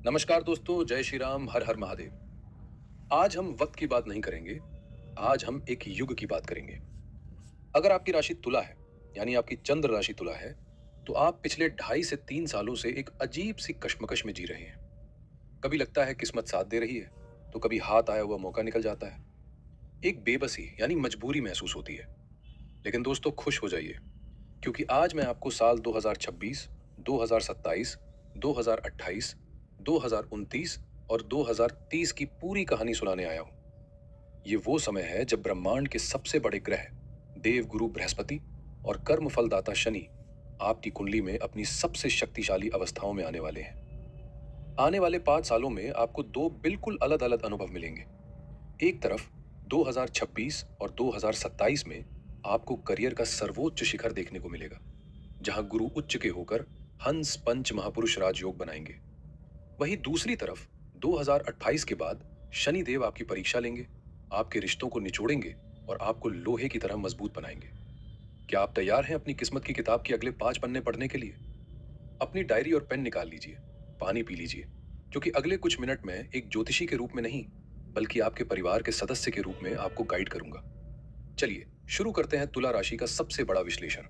नमस्कार दोस्तों, जय श्री राम, हर हर महादेव। आज हम वक्त की बात नहीं करेंगे। आज हम एक युग की बात करेंगे। अगर आपकी राशि तुला है, यानी आपकी चंद्र राशि तुला है, तो आप पिछले 2.5 से 3 सालों से एक अजीब सी कश्मकश में जी रहे हैं। कभी लगता है किस्मत साथ दे रही है, तो कभी हाथ आया हुआ मौका निकल जाता है। एक बेबसी यानी मजबूरी महसूस होती है। लेकिन दोस्तों, खुश हो जाइए, क्योंकि आज मैं आपको साल 2026, 2027, 2028, 2029 और 2030 की पूरी कहानी सुनाने आया हूं। ये वो समय है जब ब्रह्मांड के सबसे बड़े ग्रह देव गुरु बृहस्पति और कर्म फलदाता शनि आपकी कुंडली में अपनी सबसे शक्तिशाली अवस्थाओं में आने वाले हैं। आने वाले 5 सालों में आपको दो बिल्कुल अलग अलग अनुभव मिलेंगे। एक तरफ 2026 और 2027 में आपको करियर का सर्वोच्च शिखर देखने को मिलेगा, जहां गुरु उच्च के होकर हंस पंच महापुरुष राजयोग बनाएंगे। वहीं दूसरी तरफ 2028 के बाद शनि देव आपकी परीक्षा लेंगे, आपके रिश्तों को निचोड़ेंगे और आपको लोहे की तरह मजबूत बनाएंगे। क्या आप तैयार हैं अपनी किस्मत की किताब के अगले 5 पन्ने पढ़ने के लिए? अपनी डायरी और पेन निकाल लीजिए, पानी पी लीजिए, क्योंकि अगले कुछ मिनट में एक ज्योतिषी के रूप में नहीं, बल्कि आपके परिवार के सदस्य के रूप में आपको गाइड करूंगा। चलिए शुरू करते हैं तुला राशि का सबसे बड़ा विश्लेषण।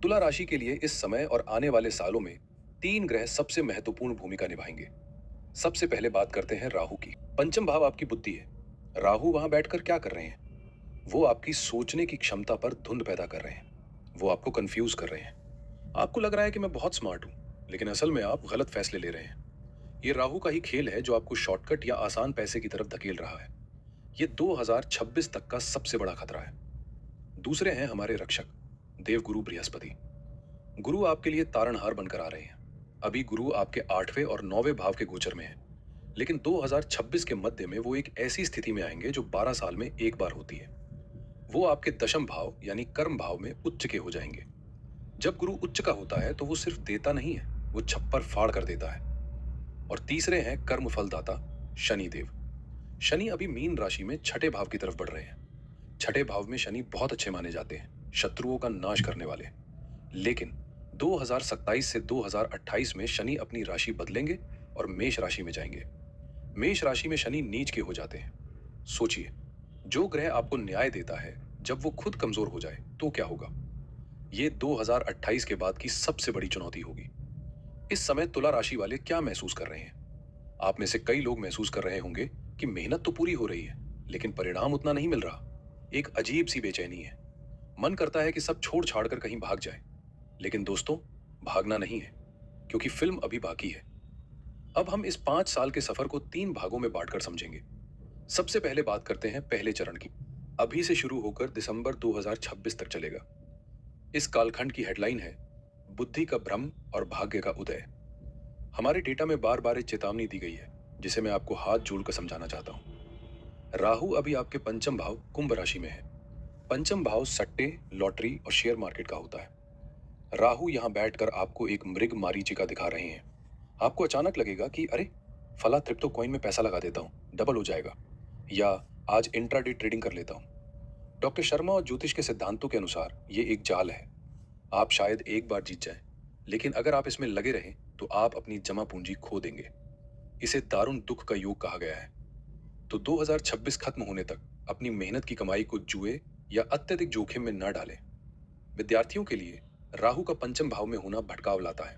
तुला राशि के लिए इस समय और आने वाले सालों में 3 ग्रह सबसे महत्वपूर्ण भूमिका निभाएंगे। सबसे पहले बात करते हैं राहु की। पंचम भाव आपकी बुद्धि है। राहु वहां बैठकर क्या कर रहे हैं? वो आपकी सोचने की क्षमता पर धुंध पैदा कर रहे हैं। वो आपको कंफ्यूज कर रहे हैं। आपको लग रहा है कि मैं बहुत स्मार्ट हूं, लेकिन असल में आप गलत फैसले ले रहे हैं। ये राहु का ही खेल है जो आपको शॉर्टकट या आसान पैसे की तरफ धकेल रहा है। ये 2026 तक का सबसे बड़ा खतरा है। दूसरे हैं हमारे रक्षक, देवगुरु बृहस्पति। गुरु आपके लिए तारणहार बनकर आ रहे हैं। अभी गुरु आपके 8वें और 9वें भाव के गोचर में है, लेकिन 2026 के मध्य में वो एक ऐसी स्थिति में आएंगे जो 12 साल में एक बार होती है। वो आपके दशम भाव यानी कर्म भाव में उच्च के हो जाएंगे। जब गुरु उच्च का होता है तो वो सिर्फ देता नहीं है, वो छप्पर फाड़ कर देता है। और तीसरे हैं कर्म फलदाता शनि देव। शनि अभी मीन राशि में छठे भाव की तरफ बढ़ रहे हैं। छठे भाव में शनि बहुत अच्छे माने जाते हैं, शत्रुओं का नाश करने वाले। लेकिन 2027 से 2028 में शनि अपनी राशि बदलेंगे और मेष राशि में जाएंगे। मेष राशि में शनि नीच के हो जाते हैं। सोचिए, जो ग्रह आपको न्याय देता है, जब वो खुद कमजोर हो जाए तो क्या होगा? ये 2028 के बाद की सबसे बड़ी चुनौती होगी। इस समय तुला राशि वाले क्या महसूस कर रहे हैं? आप में से कई लोग महसूस कर रहे होंगे कि मेहनत तो पूरी हो रही है, लेकिन परिणाम उतना नहीं मिल रहा। एक अजीब सी बेचैनी है। मन करता है कि सब छोड़ छाड़ कर कहीं भाग जाए। लेकिन दोस्तों, भागना नहीं है, क्योंकि फिल्म अभी बाकी है। अब हम इस 5 साल के सफर को 3 भागों में बांटकर समझेंगे। सबसे पहले बात करते हैं पहले चरण की। अभी से शुरू होकर दिसंबर 2026 तक चलेगा। इस कालखंड की हेडलाइन है बुद्धि का भ्रम और भाग्य का उदय। हमारे डेटा में बार बार एक चेतावनी दी गई है, जिसे मैं आपको हाथ जोड़कर समझाना चाहता हूं। राहु अभी आपके पंचम भाव कुंभ राशि में है। पंचम भाव सट्टे, लॉटरी और शेयर मार्केट का होता है। राहु यहां बैठकर आपको एक मृग मारीचिका दिखा रहे हैं। आपको अचानक लगेगा कि अरे, फला क्रिप्टो कॉइन में पैसा लगा देता हूं, डबल हो जाएगा। या आज इंट्राडे ट्रेडिंग कर लेता हूं। डॉक्टर शर्मा और ज्योतिष के सिद्धांतों के अनुसार ये एक जाल है। आप शायद एक बार जीत जाएं, लेकिन अगर आप इसमें लगे रहें तो आप अपनी जमा पूंजी खो देंगे। इसे दारुण दुख का योग कहा गया है। तो 2026 खत्म होने तक अपनी मेहनत की कमाई को जुए या अत्यधिक जोखिम में न डालें। विद्यार्थियों के लिए राहु का पंचम भाव में होना भटकाव लाता है।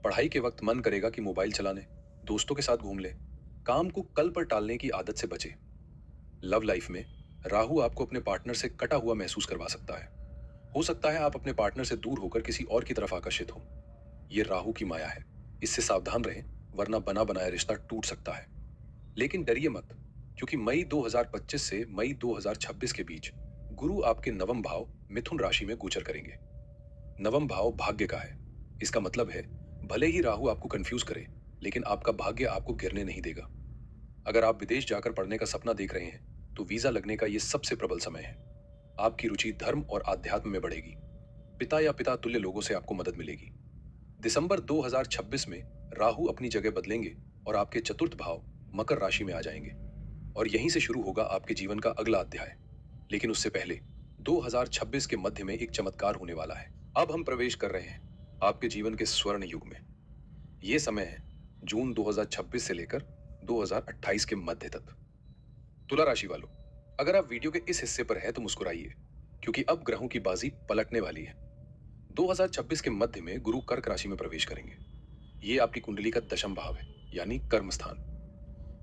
पढ़ाई के वक्त मन करेगा कि मोबाइल चलाने, दोस्तों के साथ घूम ले, काम को कल पर टालने की आदत से बचे। लव लाइफ में राहु आपको अपने पार्टनर से कटा हुआ महसूस करवा सकता है। हो सकता है आप अपने पार्टनर से दूर होकर किसी और की तरफ आकर्षित हो। ये राहु की माया है। इससे सावधान रहें, वरना बना बनाया रिश्ता टूट सकता है। लेकिन डरिए मत, क्योंकि मई 2025 से मई 2026 के बीच गुरु आपके नवम भाव मिथुन राशि में गोचर करेंगे। नवम भाव भाग्य का है। इसका मतलब है, भले ही राहु आपको कंफ्यूज करे, लेकिन आपका भाग्य आपको गिरने नहीं देगा। अगर आप विदेश जाकर पढ़ने का सपना देख रहे हैं, तो वीजा लगने का यह सबसे प्रबल समय है। आपकी रुचि धर्म और आध्यात्म में बढ़ेगी। पिता या पिता तुल्य लोगों से आपको मदद मिलेगी। दिसंबर 2026 में राहु अपनी जगह बदलेंगे और आपके चतुर्थ भाव मकर राशि में आ जाएंगे। और यहीं से शुरू होगा आपके जीवन का अगला अध्याय। लेकिन उससे पहले 2026 के मध्य में एक चमत्कार होने वाला है। अब हम प्रवेश कर रहे हैं आपके जीवन के स्वर्ण युग में। यह समय है जून 2026 से लेकर 2028 के मध्य तक। तुला राशि वालों, अगर आप वीडियो के इस हिस्से पर हैं तो मुस्कुराइए, क्योंकि अब ग्रहों की बाजी पलटने वाली है। 2026 के मध्य में गुरु कर्क राशि में प्रवेश करेंगे। ये आपकी कुंडली का दशम भाव है, यानी कर्म स्थान।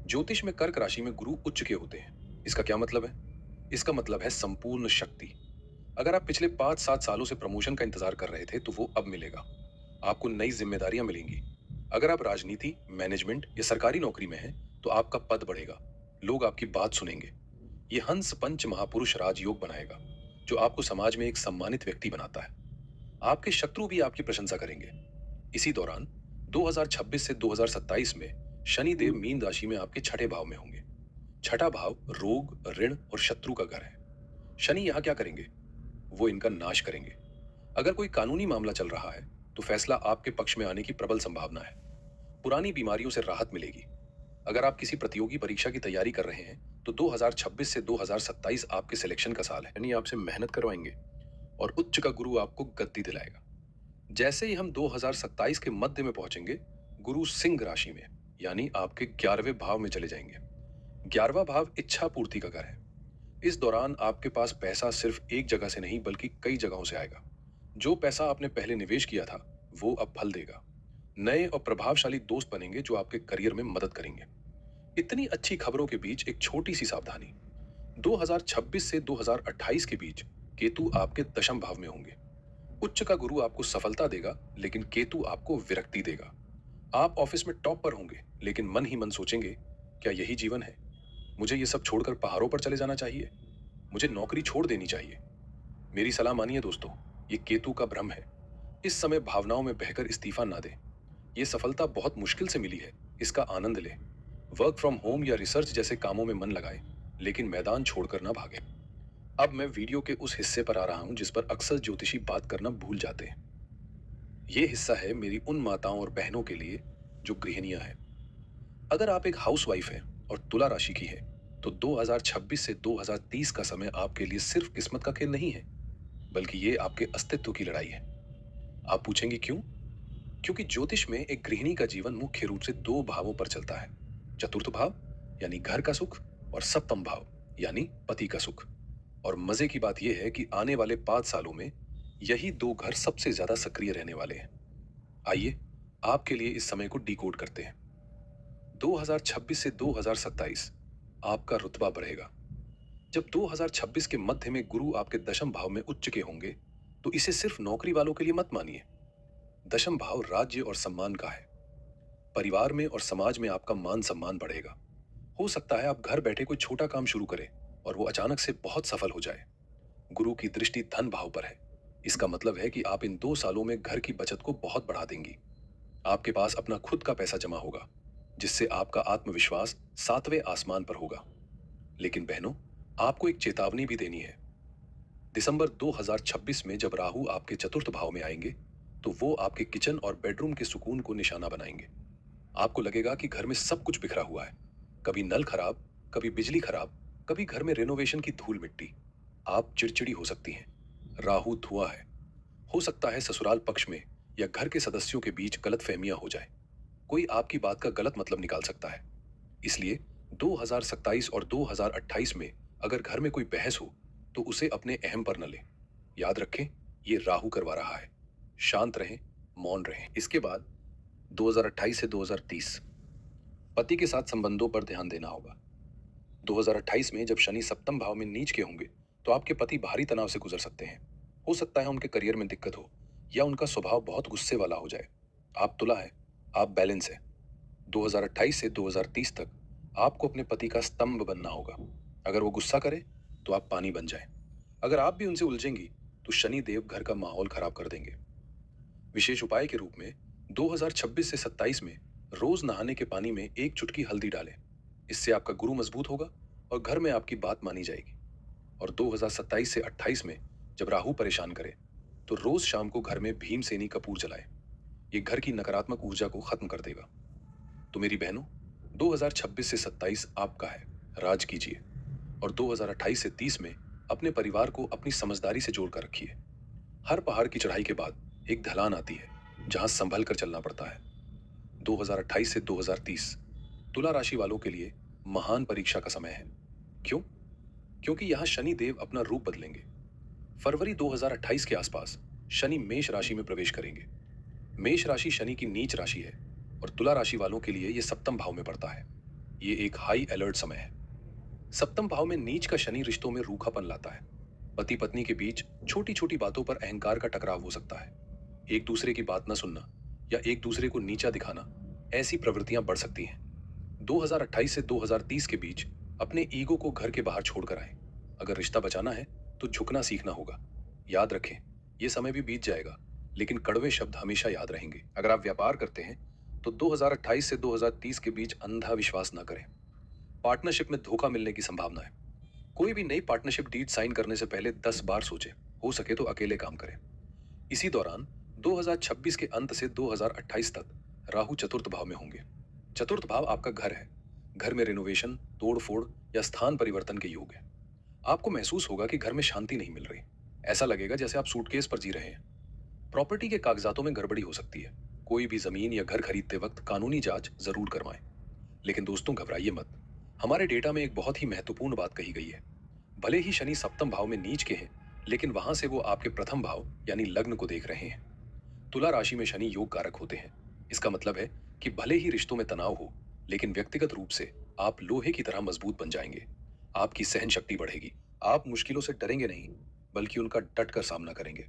ज्योतिष में कर्क राशि में गुरु उच्च के होते हैं। इसका क्या मतलब है? इसका मतलब है संपूर्ण शक्ति। अगर आप पिछले 5-7 सालों से प्रमोशन का इंतजार कर रहे थे तो वो अब मिलेगा। आपको नई जिम्मेदारियां मिलेंगी। अगर आप राजनीति, मैनेजमेंट या सरकारी नौकरी में हैं तो आपका पद बढ़ेगा। लोग आपकी बात सुनेंगे। ये हंस पंच महापुरुष राजयोग बनाएगा, जो आपको समाज में एक सम्मानित व्यक्ति बनाता है। आपके शत्रु भी आपकी प्रशंसा करेंगे। इसी दौरान 2026 से 2027 में शनि देव मीन राशि में आपके छठे भाव में होंगे। छठा भाव रोग, ऋण और शत्रु का घर है। शनि यहां क्या करेंगे? वो इनका नाश करेंगे। अगर कोई कानूनी मामला चल रहा है तो फैसला आपके पक्ष में आने की प्रबल संभावना है। पुरानी बीमारियों से राहत मिलेगी। अगर आप किसी प्रतियोगी परीक्षा की तैयारी कर रहे हैं तो 2026 से 2027 आपके सिलेक्शन का साल है। यानी आपसे मेहनत करवाएंगे और उच्च का गुरु आपको गद्दी दिलाएगा। जैसे ही हम 2027 के मध्य में पहुंचेंगे, गुरु सिंह राशि में, यानी आपके 11वें भाव में चले जाएंगे। 11वां भाव इच्छा पूर्ति का घर है। इस दौरान आपके पास पैसा सिर्फ एक जगह से नहीं बल्कि कई जगहों से आएगा। जो पैसा आपने पहले निवेश किया था वो अब फल देगा। नए और प्रभावशाली दोस्त बनेंगे जो आपके करियर में मदद करेंगे। इतनी अच्छी खबरों के बीच एक छोटी सी सावधानी। 2026 से 2028 के बीच केतु आपके दशम भाव में होंगे। उच्च का गुरु आपको सफलता देगा, लेकिन केतु आपको विरक्ति देगा। आप ऑफिस में टॉप पर होंगे, लेकिन मन ही मन सोचेंगे, क्या यही जीवन है? मुझे ये सब छोड़कर पहाड़ों पर चले जाना चाहिए। मुझे नौकरी छोड़ देनी चाहिए। मेरी सलाह मानिए दोस्तों, ये केतु का भ्रम है। इस समय भावनाओं में बहकर इस्तीफा ना दें। ये सफलता बहुत मुश्किल से मिली है, इसका आनंद लें। वर्क फ्रॉम होम या रिसर्च जैसे कामों में मन लगाएं, लेकिन मैदान छोड़कर ना भागें। अब मैं वीडियो के उस हिस्से पर आ रहा हूं जिस पर अक्सर ज्योतिषी बात करना भूल जाते हैं। ये हिस्सा है मेरी उन माताओं और बहनों के लिए जो गृहिणियां हैं। अगर आप एक हाउसवाइफ हैं और तुला राशि की है तो 2026 से 2030 का समय आपके लिए सिर्फ किस्मत का खेल नहीं है, बल्कि ये आपके अस्तित्व की लड़ाई है। आप पूछेंगे क्यों? क्योंकि ज्योतिष में एक गृहिणी का जीवन मुख्य रूप से दो भावों पर चलता है। चतुर्थ भाव यानी घर का सुख, और सप्तम भाव यानी पति का सुख। और मजे की बात यह है कि आने वाले 5 सालों में यही दो घर सबसे ज्यादा सक्रिय रहने वाले हैं। आइए आपके लिए इस समय को डिकोड करते हैं। 2026 से 2027 आपका रुतबा बढ़ेगा। जब 2026 के मध्य में गुरु आपके दशम भाव में उच्च के होंगे तो इसे सिर्फ नौकरी वालों के लिए मत मानिए। दशम भाव राज्य और सम्मान का है। परिवार में और समाज में आपका मान सम्मान बढ़ेगा। हो सकता है आप घर बैठे कोई छोटा काम शुरू करें और वो अचानक से बहुत सफल हो जाए। गुरु की दृष्टि धन भाव पर है। इसका मतलब है कि आप इन 2 सालों में घर की बचत को बहुत बढ़ा देंगी। आपके पास अपना खुद का पैसा जमा होगा, जिससे आपका आत्मविश्वास 7वें आसमान पर होगा। लेकिन बहनों, आपको एक चेतावनी भी देनी है। दिसंबर 2026 में जब राहु आपके चतुर्थ भाव में आएंगे तो वो आपके किचन और बेडरूम के सुकून को निशाना बनाएंगे। आपको लगेगा कि घर में सब कुछ बिखरा हुआ है। कभी नल खराब, कभी बिजली खराब, कभी घर में रेनोवेशन की धूल मिट्टी। आप चिड़चिड़ी हो सकती हैं। राहु धुआं है। हो सकता है ससुराल पक्ष में या घर के सदस्यों के बीच गलतफहमियां हो जाए। कोई आपकी बात का गलत मतलब निकाल सकता है। इसलिए 2027 और 2028 में अगर घर में कोई बहस हो तो उसे अपने अहम पर न ले। याद रखें, ये राहु करवा रहा है। शांत रहें, मौन रहें। इसके बाद 2028 से 2030 पति के साथ संबंधों पर ध्यान देना होगा। 2028 में जब शनि सप्तम भाव में नीच के होंगे तो आपके पति भारी तनाव से गुजर सकते हैं। हो सकता है उनके करियर में दिक्कत हो या उनका स्वभाव बहुत गुस्से वाला हो जाए। आप तुला है, आप बैलेंस है। 2028 से 2030 तक आपको अपने पति का स्तंभ बनना होगा। अगर वो गुस्सा करे तो आप पानी बन जाएं। अगर आप भी उनसे उलझेंगी तो शनि देव घर का माहौल खराब कर देंगे। विशेष उपाय के रूप में 2026 से 27 में रोज नहाने के पानी में एक चुटकी हल्दी डालें। इससे आपका गुरु मजबूत होगा और घर में आपकी बात मानी जाएगी। और 2027 से 28 में जब राहु परेशान करे तो रोज शाम को घर में भीमसेनी कपूर जलाएं। ये घर की नकारात्मक ऊर्जा को खत्म कर देगा। तो मेरी बहनों, 2026 से 27 आपका है। राज कीजिए और 2028 से 30 में अपने परिवार को अपनी समझदारी से जोड़कर रखिए। हर पहाड़ की चढ़ाई के बाद एक ढलान आती है जहां संभल कर चलना पड़ता है। 2028 से 2030 तुला राशि वालों के लिए महान परीक्षा का समय है। क्यों? क्योंकि यहां शनि देव अपना रूप बदलेंगे। फरवरी 2028 के आसपास शनि मेष राशि में प्रवेश करेंगे। मेष राशि शनि की नीच राशि है और तुला राशि वालों के लिए यह सप्तम भाव में पड़ता है। ये एक हाई अलर्ट समय है। सप्तम भाव में नीच का शनि रिश्तों में रूखापन लाता है। पति पत्नी के बीच छोटी छोटी बातों पर अहंकार का टकराव हो सकता है। एक दूसरे की बात न सुनना या एक दूसरे को नीचा दिखाना, ऐसी प्रवृत्तियां बढ़ सकती हैं। 2028 से 2030 के बीच अपने ईगो को घर के बाहर छोड़कर आए। अगर रिश्ता बचाना है तो झुकना सीखना होगा। याद रखें, यह समय भी बीत जाएगा, लेकिन कड़वे शब्द हमेशा याद रहेंगे। अगर आप व्यापार करते हैं तो 2028 से 2030 के बीच अंधा विश्वास न करें। पार्टनरशिप में धोखा मिलने की संभावना है। कोई भी नई पार्टनरशिप डीड साइन करने से पहले 10 बार सोचें। हो सके तो अकेले काम करें। इसी दौरान 2026 के अंत से 2028 तक राहु चतुर्थ भाव में होंगे। चतुर्थ भाव आपका घर है। घर में रिनोवेशन, तोड़फोड़ या स्थान परिवर्तन के योग है। आपको महसूस होगा कि घर में शांति नहीं मिल रही। ऐसा लगेगा जैसे आप सूटकेस पर जी रहे हैं। प्रॉपर्टी के कागजातों में गड़बड़ी हो सकती है। कोई भी जमीन या घर खरीदते वक्त कानूनी जांच जरूर करवाएं। लेकिन दोस्तों, घबराइए मत। हमारे डेटा में एक बहुत ही महत्वपूर्ण बात कही गई है। भले ही शनि सप्तम भाव में नीच के हैं, लेकिन वहां से वो आपके प्रथम भाव यानी लग्न को देख रहे हैं। तुला राशि में शनि योग कारक होते हैं। इसका मतलब है कि भले ही रिश्तों में तनाव हो, लेकिन व्यक्तिगत रूप से आप लोहे की तरह मजबूत बन जाएंगे। आपकी सहन शक्ति बढ़ेगी। आप मुश्किलों से डरेंगे नहीं, बल्कि उनका डट कर सामना करेंगे।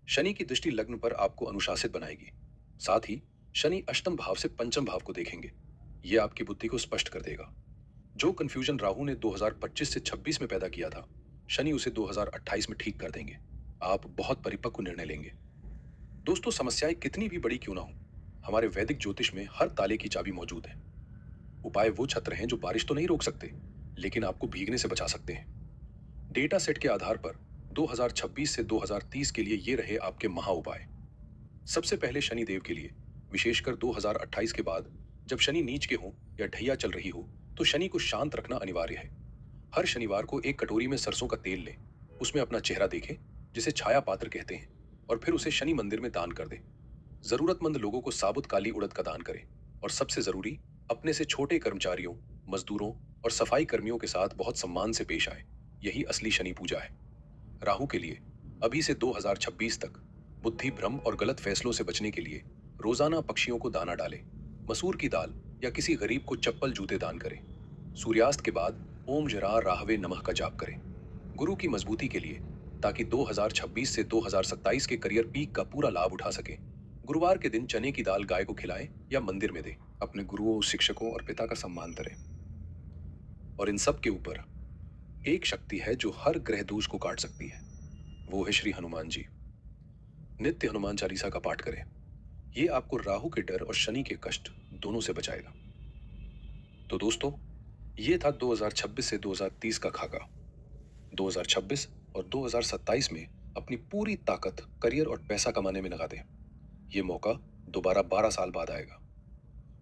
शनि की दृष्टि लग्न पर आपको अनुशासित बनाएगी। साथ ही शनि अष्टम भाव से पंचम भाव को देखेंगे। यह आपकी बुद्धि को स्पष्ट कर देगा। जो कंफ्यूजन राहु ने 2025 से 26 में पैदा किया था, शनि उसे 2028 में ठीक कर देंगे। आप बहुत परिपक्व निर्णय लेंगे। दोस्तों, समस्याएं कितनी भी बड़ी क्यों ना हो, हमारे वैदिक ज्योतिष में हर ताले की चाबी मौजूद है। उपाय वो छत्र हैं जो बारिश तो नहीं रोक सकते, लेकिन आपको भीगने से बचा सकते हैं। डेटा सेट के आधार पर 2026 से 2030 के लिए ये रहे आपके महा उपाय। सबसे पहले शनि देव के लिए, विशेषकर 2028 के बाद जब शनि नीच के हो या ढैया चल रही हो, तो शनि को शांत रखना अनिवार्य है। हर शनिवार को एक कटोरी में सरसों का तेल लें। उसमें अपना चेहरा देखें, जिसे छाया पात्र कहते हैं, और फिर उसे शनि मंदिर में दान कर दें। जरूरतमंद लोगों को साबुत काली उड़द का दान करें। और सबसे जरूरी, अपने से छोटे कर्मचारियों, मजदूरों और सफाई कर्मियों के साथ बहुत सम्मान से पेश आए। यही असली शनि पूजा है। राहु के लिए, अभी से 2026 तक बुद्धि भ्रम और गलत फैसलों से बचने के लिए रोजाना पक्षियों को दाना डालें। मसूर की दाल या किसी गरीब को चप्पल जूते दान करें। सूर्यास्त के बाद ओम जरा राहवे नमः का जाप करें। गुरु की मजबूती के लिए, ताकि 2026 से 2027 के करियर पीक का पूरा लाभ उठा सके, गुरुवार के दिन चने की दाल गाय को खिलाएं या मंदिर में दें। अपने गुरुओं, शिक्षकों और पिता का सम्मान करें। और इन सब के ऊपर एक शक्ति है जो हर ग्रह दोष को काट सकती है। वो है श्री हनुमान जी। नित्य हनुमान चालीसा का पाठ करें। ये आपको राहु के डर और शनि के कष्ट दोनों से बचाएगा। तो दोस्तों, ये था 2026 से 2030 का खाका। 2026 और 2027 में अपनी पूरी ताकत करियर और पैसा कमाने में लगा दें। ये मौका दोबारा 12 साल बाद आएगा।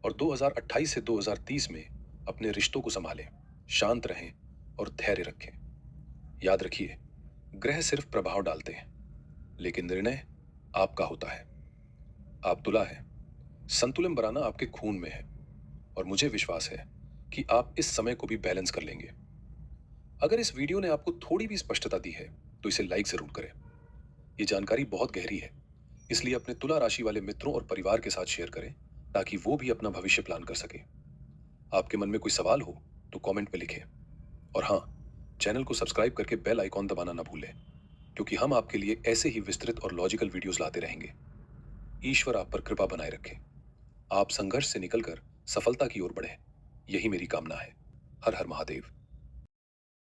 और 2028 से 2030 में अपने रिश्तों को संभालें, शांत रहें और धैर्य रखें। याद रखिए, ग्रह सिर्फ प्रभाव डालते हैं, लेकिन निर्णय आपका होता है। आप तुला है। संतुलन बनाना आपके खून में है, और मुझे विश्वास है कि आप इस समय को भी बैलेंस कर लेंगे। अगर इस वीडियो ने आपको थोड़ी भी स्पष्टता दी है, तो इसे लाइक जरूर करें। ये जानकारी बहुत गहरी है, इसलिए अपने तुला राशि वाले मित्रों और परिवार के साथ शेयर करें, ताकि वो भी अपना भविष्य प्लान कर सके। आपके मन में कोई सवाल हो तो कमेंट में लिखें। और हाँ, चैनल को सब्सक्राइब करके बेल आइकॉन दबाना ना भूलें, क्योंकि हम आपके लिए ऐसे ही विस्तृत और लॉजिकल वीडियोस लाते रहेंगे। ईश्वर आप पर कृपा बनाए रखे। आप संघर्ष से निकलकर सफलता की ओर बढ़े, यही मेरी कामना है। हर हर महादेव।